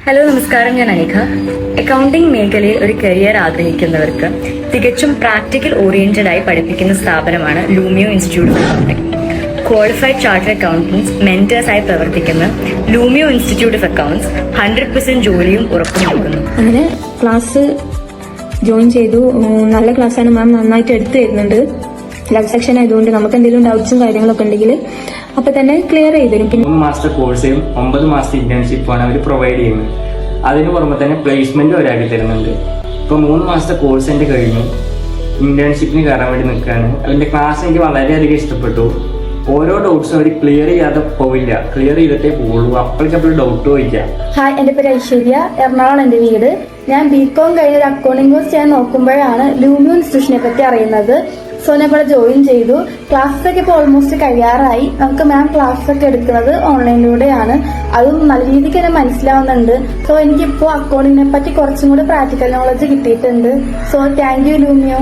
Hello നമസ്കാരം, ഞാൻ Anikha. Accounting മേഖലയിൽ ഒരു കരിയർ ആഗ്രഹിക്കുന്നവർക്ക് തികച്ചും പ്രാക്ടിക്കൽ ഓറിയന്റഡ് ആയി പഠിപ്പിക്കുന്ന സ്ഥാപനമാണ് Lumio institute of accounting. Qualified chartered accountants mentors ആയി പ്രവർത്തിക്കുന്ന ലൂമിയോ ഇൻസ്റ്റിറ്റ്യൂട്ട് ഓഫ് അക്കൗണ്ട്സ് 100% ജോലിയും ഉറപ്പു നൽകുന്നു. അങ്ങനെ ക്ലാസ് ജോയിൻ ചെയ്തു. നല്ല ക്ലാസ്സാണ് മാം, നന്നായിട്ട് എടുത്തു തരുന്നുണ്ട്. ലവ് സെക്ഷൻ ആയതുകൊണ്ട് നമുക്ക് എന്തെങ്കിലും ഡൗട്ട്സും കാര്യങ്ങളൊക്കെ ഉണ്ടെങ്കിൽ അപ്പൊ തന്നെ ക്ലിയർ ചെയ്ത് തരും. പിന്നെ 3 മാസത്തെ കോഴ്സും 9 മാസത്തെ ഇന്റേൺഷിപ്പാണ് അവർ പ്രൊവൈഡ് ചെയ്യുന്നത്. അതിന് പുറമെ തന്നെ പ്ലേസ്മെന്റ് ഒരാക്കി തരുന്നുണ്ട്. ഇപ്പൊ 3 മാസത്തെ കോഴ്സ് എന്റെ കഴിഞ്ഞു, ഇന്റേൺഷിപ്പിന് കയറാൻ വേണ്ടി നിൽക്കുകയാണ്. അതിന്റെ ക്ലാസ് എനിക്ക് വളരെയധികം ഇഷ്ടപ്പെട്ടു. ഓരോ ഡൗട്ട്സും അവർ ക്ലിയർ ചെയ്യാതെ പോവില്ല, ക്ലിയർ ചെയ്തിട്ടേ പോകുള്ളൂ. അപ്പോഴേക്കപ്പോൾ ഡൗട്ട് ചോദിക്കാം. ഹായ്, എൻ്റെ പേര് ഐശ്വര്യ, എറണാകുളം എൻ്റെ വീട്. ഞാൻ ബികോം കഴിഞ്ഞ ഒരു അക്കൗണ്ടിംഗ് കോഴ്സ് ചെയ്യാൻ നോക്കുമ്പോഴാണ് ലൂമിയോ ഇൻസ്റ്റിറ്റ്യൂഷനെ പറ്റി അറിയുന്നത്. സോ ഞാൻ ഇവിടെ ജോയിൻ ചെയ്തു. ക്ലാസ്സൊക്കെ ഇപ്പോൾ ഓൾമോസ്റ്റ് കഴിയാറായി. നമുക്ക് മാം ക്ലാസ്സൊക്കെ എടുക്കുന്നത് ഓൺലൈനിലൂടെയാണ്. അതും നല്ല രീതിക്ക് തന്നെ മനസ്സിലാവുന്നുണ്ട്. സോ എനിക്കിപ്പോൾ അക്കൗണ്ടിങ്ങിനെ പറ്റി കുറച്ചും കൂടി പ്രാക്ടിക്കൽ നോളജ് കിട്ടിയിട്ടുണ്ട്. So thank you Lumio.